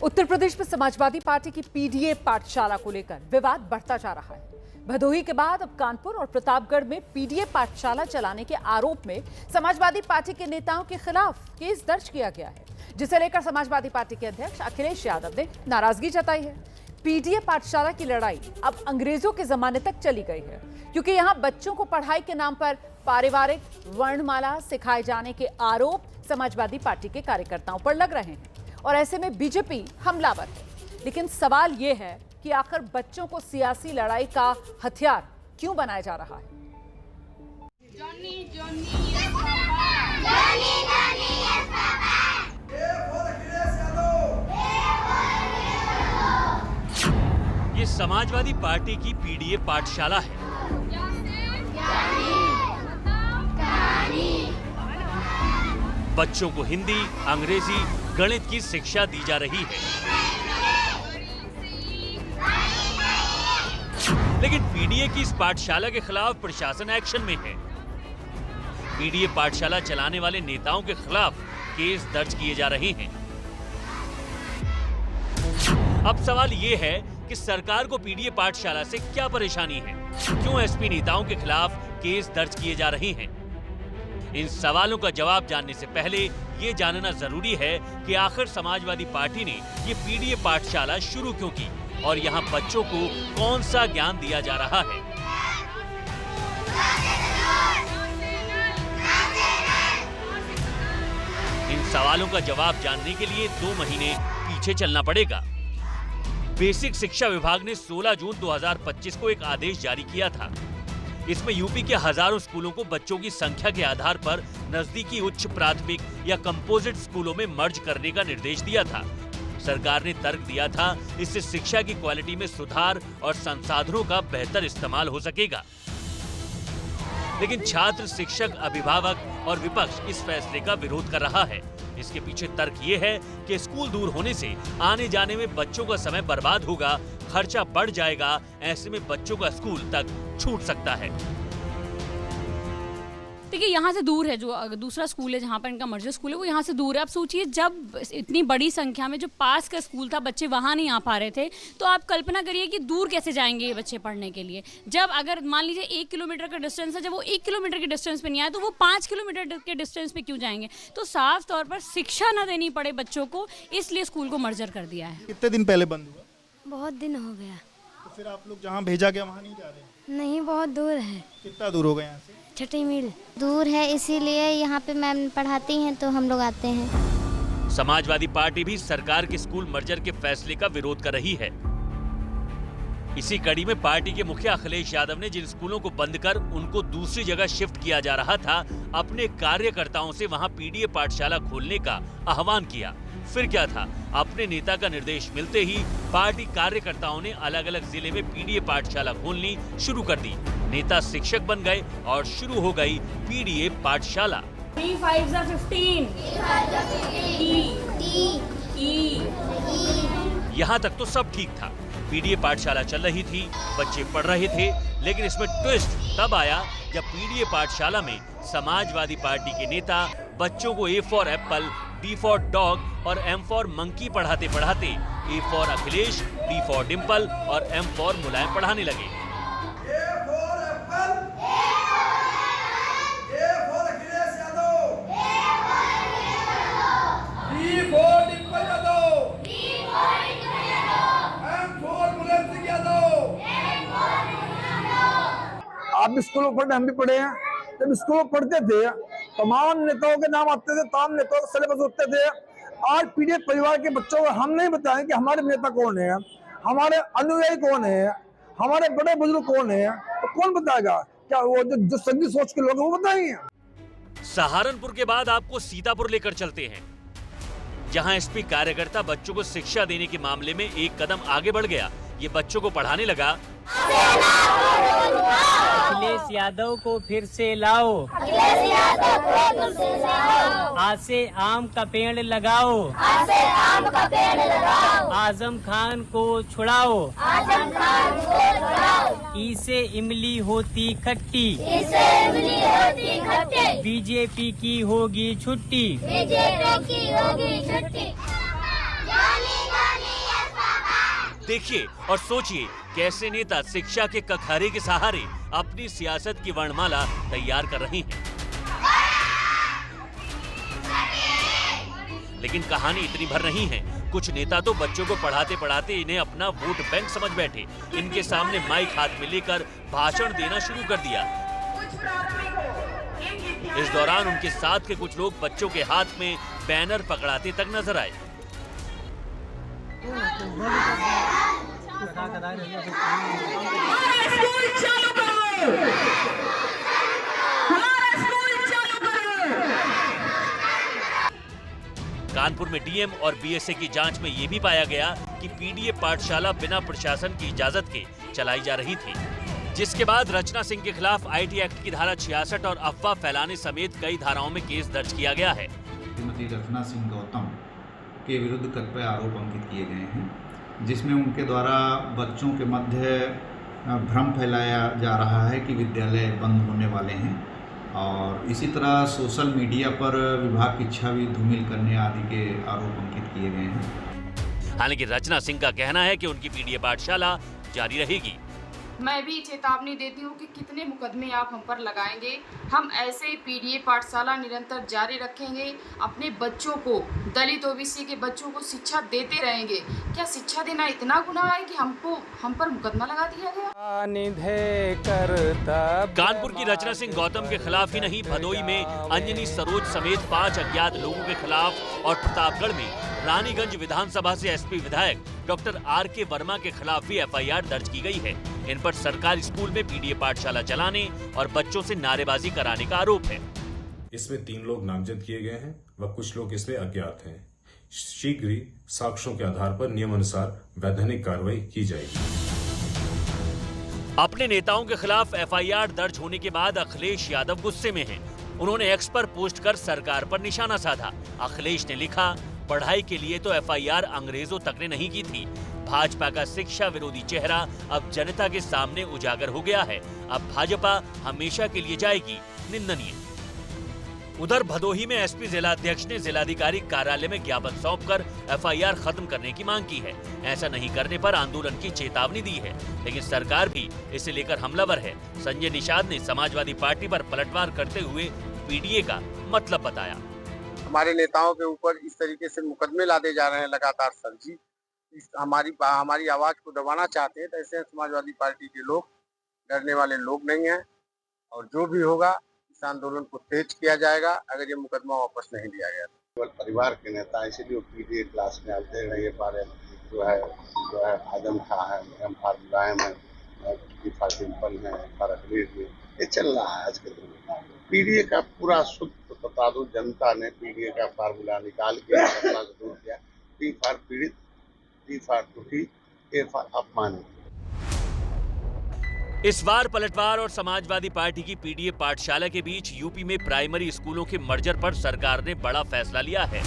उत्तर प्रदेश में समाजवादी पार्टी की पीडीए पाठशाला को लेकर विवाद बढ़ता जा रहा है। भदोही के बाद अब कानपुर और प्रतापगढ़ में पीडीए पाठशाला चलाने के आरोप में समाजवादी पार्टी के नेताओं के खिलाफ केस दर्ज किया गया है, जिसे लेकर समाजवादी पार्टी के अध्यक्ष अखिलेश यादव ने नाराजगी जताई है। पीडीए पाठशाला की लड़ाई अब अंग्रेजों के जमाने तक चली गई है, क्योंकि यहाँ बच्चों को पढ़ाई के नाम पर पारिवारिक वर्णमाला सिखाए जाने के आरोप समाजवादी पार्टी के कार्यकर्ताओं पर लग रहे हैं और ऐसे में बीजेपी हमलावर है। लेकिन सवाल यह है कि आखिर बच्चों को सियासी लड़ाई का हथियार क्यों बनाया जा रहा है। ये समाजवादी पार्टी की पीडीए पाठशाला है। बच्चों को हिंदी, अंग्रेजी, गणित की शिक्षा दी जा रही है, लेकिन पीडीए की इस पाठशाला के खिलाफ प्रशासन एक्शन में है। पीडीए पाठशाला चलाने वाले नेताओं के खिलाफ केस दर्ज किए जा रहे हैं। अब सवाल ये है कि सरकार को पीडीए पाठशाला से क्या परेशानी है? क्यों एसपी नेताओं के खिलाफ केस दर्ज किए जा रहे हैं? इन सवालों का जवाब जानने से पहले ये जानना जरूरी है कि आखिर समाजवादी पार्टी ने ये पीडीए पाठशाला शुरू क्यों की और यहाँ बच्चों को कौन सा ज्ञान दिया जा रहा है। इन सवालों का जवाब जानने के लिए 2 महीने पीछे चलना पड़ेगा। बेसिक शिक्षा विभाग ने 16 जून 2025 को एक आदेश जारी किया था। इसमें यूपी के हजारों स्कूलों को बच्चों की संख्या के आधार पर नजदीकी उच्च प्राथमिक या कंपोजिट स्कूलों में मर्ज करने का निर्देश दिया था। सरकार ने तर्क दिया था, इससे शिक्षा की क्वालिटी में सुधार और संसाधनों का बेहतर इस्तेमाल हो सकेगा। लेकिन छात्र, शिक्षक, अभिभावक और विपक्ष इस फैसले का विरोध कर रहा है। इसके पीछे तर्क ये है कि स्कूल दूर होने से आने जाने में बच्चों का समय बर्बाद होगा, खर्चा बढ़ जाएगा, ऐसे में बच्चों का स्कूल तक छूट सकता है। देखिए, यहाँ से दूर है जो दूसरा स्कूल है जहाँ पर इनका मर्जर स्कूल है, वो यहाँ से दूर है। आप सोचिए, जब इतनी बड़ी संख्या में जो पास का स्कूल था बच्चे वहाँ नहीं आ पा रहे थे, तो आप कल्पना करिए कि दूर कैसे जाएंगे ये बच्चे पढ़ने के लिए। जब अगर मान लीजिए 1 किलोमीटर का डिस्टेंस है, जब वो 1 किलोमीटर के डिस्टेंस पे नहीं आए तो वो 5 किलोमीटर के डिस्टेंस पे क्यों जाएंगे? तो साफ तौर पर शिक्षा न देनी पड़े बच्चों को, इसलिए स्कूल को मर्जर कर दिया है। कितने दिन पहले बंद हुआ? बहुत दिन हो गया। तो फिर आप लोग जहाँ भेजा गया वहाँ नहीं जा रहे? नहीं, बहुत दूर है। कितना दूर होगा यहाँ से? 6 मील दूर है, इसीलिए यहाँ पे मैम पढ़ाती हैं तो हम लोग आते हैं। समाजवादी पार्टी भी सरकार के स्कूल मर्जर के फैसले का विरोध कर रही है। इसी कड़ी में पार्टी के मुखिया अखिलेश यादव ने जिन स्कूलों को बंद कर उनको दूसरी जगह शिफ्ट किया जा रहा था, अपने कार्यकर्ताओं से वहां पीडीए पाठशाला खोलने का आह्वान किया। फिर क्या था, अपने नेता का निर्देश मिलते ही पार्टी कार्यकर्ताओं ने अलग अलग जिले में पीडीए पाठशाला खोलनी शुरू कर दी। नेता शिक्षक बन गए और शुरू हो गई पीडीए पाठशाला। 3 5 15 यहाँ तक तो सब ठीक था, पीडीए पाठशाला चल रही थी, बच्चे पढ़ रहे थे, लेकिन इसमें ट्विस्ट तब आया जब पीडीए पाठशाला में समाजवादी पार्टी के नेता बच्चों को A for Apple, D for dog और M फॉर मंकी पढ़ाते पढ़ाते A for Akhilesh, D for Dimple और M फॉर मुलायम पढ़ाने लगे। आप स्कूल में पढ़े, हम भी पढ़े हैं। जब स्कूल में पढ़ते थे तमाम नेताओं के नाम आते थे, तमाम नेताओं के सिलेबस होते थे। आज पीड़ित परिवार के बच्चों को हम नहीं बताएं कि हमारे नेता कौन है, हमारे अनुयायी कौन है, हमारे बड़े बुजुर्ग कौन है, तो कौन बताएगा? क्या वो जो संगीत सोच के लोग वो बताएंगे? सहारनपुर के बाद आपको सीतापुर लेकर चलते हैं, जहां एसपी कार्यकर्ता बच्चों को शिक्षा देने के मामले में एक कदम आगे बढ़ गया। ये बच्चों को पढ़ाने लगा, अखिलेश यादव को फिर से लाओ, आज से आम का पेड़ लगाओ, आजम खान को छुड़ाओ, इसे इमली होती खट्टी, बीजेपी की होगी छुट्टी। देखिए और सोचिए कैसे नेता शिक्षा के कखहरे के सहारे अपनी सियासत की वर्णमाला तैयार कर रहे हैं। लेकिन कहानी इतनी भर नहीं है। कुछ नेता तो बच्चों को पढ़ाते पढ़ाते इन्हें अपना वोट बैंक समझ बैठे। इनके सामने माइक हाथ में लेकर भाषण देना शुरू कर दिया। इस दौरान उनके साथ के कुछ लोग बच्चों के हाथ में बैनर पकड़ाते तक नजर आए। कानपुर में डीएम और बीएसए की जांच में यह भी पाया गया कि पीडीए पाठशाला बिना प्रशासन की इजाजत के चलाई जा रही थी, जिसके बाद रचना सिंह के खिलाफ आईटी एक्ट की धारा 66 और अफवाह फैलाने समेत कई धाराओं में केस दर्ज किया गया है। श्रीमती रचना सिंह गौतम के विरुद्ध कतिपय आरोप अंकित किए गए हैं, जिसमें उनके द्वारा बच्चों के मध्य भ्रम फैलाया जा रहा है कि विद्यालय बंद होने वाले हैं और इसी तरह सोशल मीडिया पर विभाग की छवि धूमिल करने आदि के आरोप अंकित किए गए हैं। हालांकि रचना सिंह का कहना है कि उनकी पीडीए पाठशाला जारी रहेगी। मैं भी चेतावनी देती हूँ कि कितने मुकदमे आप हम पर लगाएंगे, हम ऐसे ही पीडीए पाठशाला निरंतर जारी रखेंगे। अपने बच्चों को, दलित ओबीसी के बच्चों को शिक्षा देते रहेंगे। क्या शिक्षा देना इतना गुनाह है कि हम पर मुकदमा लगा दिया गया? कानपुर की रचना सिंह गौतम के खिलाफ ही नहीं, भदोई में अंजनी सरोज समेत 5 अज्ञात लोगों के खिलाफ और प्रतापगढ़ में रानीगंज विधानसभा से एसपी विधायक डॉक्टर आर.के. वर्मा के खिलाफ भी एफआईआर दर्ज की गई है। इन पर सरकारी स्कूल में पीडीए पाठशाला चलाने और बच्चों से नारेबाजी कराने का आरोप है। इसमें 3 लोग नामजद किए गए हैं व कुछ लोग इसमें अज्ञात हैं। शीघ्र ही साक्ष्यों के आधार पर नियमानुसार वैधानिक कार्रवाई की जाएगी। अपने नेताओं के खिलाफ एफआईआर दर्ज होने के बाद अखिलेश यादव गुस्से में हैं। उन्होंने एक्स पर पोस्ट कर सरकार पर निशाना साधा। अखिलेश ने लिखा, पढ़ाई के लिए तो एफआईआर अंग्रेजों तक ने नहीं की थी। भाजपा का शिक्षा विरोधी चेहरा अब जनता के सामने उजागर हो गया है। अब भाजपा हमेशा के लिए जाएगी निंदनीय। उधर भदोही में एसपी जिलाध्यक्ष ने जिलाधिकारी कार्यालय में ज्ञापन सौंपकर एफआईआर खत्म करने की मांग की है। ऐसा नहीं करने पर आंदोलन की चेतावनी दी है, लेकिन सरकार भी इसे लेकर हमलावर है। संजय निषाद ने समाजवादी पार्टी पर पलटवार करते हुए पीडीए का मतलब बताया। हमारे नेताओं के ऊपर इस तरीके से मुकदमे लादे जा रहे हैं लगातार सर जी। हमारी आवाज को दबाना चाहते हैं। तो ऐसे समाजवादी पार्टी के लोग डरने वाले लोग नहीं हैं और जो भी होगा इस आंदोलन को तेज किया जाएगा अगर ये मुकदमा वापस नहीं लिया गया। केवल परिवार के नेता इसलिए पीडीए क्लास में आते रहे पारे जो है आजम खां है, एम.आर. मुलायम है, डिम्पल है, ये चल रहा है आज के दिन में। पीडीए का पूरा शुद्ध बता दो, जनता ने पीडीए का फार्मूला निकाल के दूर किया। पी फॉर पीड़ित, टी फॉर दुखी, ए फॉर अपमानित। इस बार पलटवार और समाजवादी पार्टी की पीडीए पाठशाला के बीच यूपी में प्राइमरी स्कूलों के मर्जर पर सरकार ने बड़ा फैसला लिया है।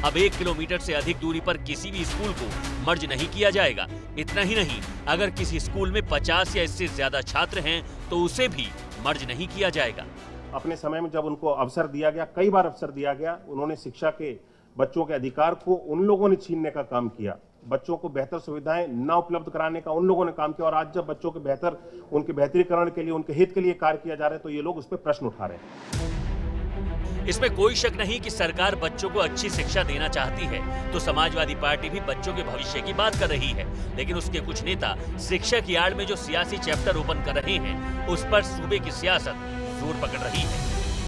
अब 1 किलोमीटर से अधिक दूरी पर किसी भी स्कूल को मर्ज नहीं किया जाएगा। इतना ही नहीं, अगर किसी स्कूल में 50 या इससे ज्यादा छात्र हैं तो उसे भी मर्ज नहीं किया जाएगा। अपने समय में जब उनको अवसर दिया गया, कई बार अवसर दिया गया, उन्होंने शिक्षा के बच्चों के अधिकार को उन लोगों ने छीनने का काम किया। बच्चों को बेहतर सुविधाएं न उपलब्ध कराने का उन लोगों ने काम किया और आज जब बच्चों के उनके बेहतरीकरण के लिए, उनके हित के लिए कार्य किया जा रहा है तो ये लोग उस पर प्रश्न उठा रहे हैं। इसमें कोई शक नहीं कि सरकार बच्चों को अच्छी शिक्षा देना चाहती है, तो समाजवादी पार्टी भी बच्चों के भविष्य की बात कर रही है। लेकिन उसके कुछ नेता शिक्षा की आड़ में जो सियासी चैप्टर ओपन कर रहे हैं, उस पर सूबे की सियासत जोर पकड़ रही है।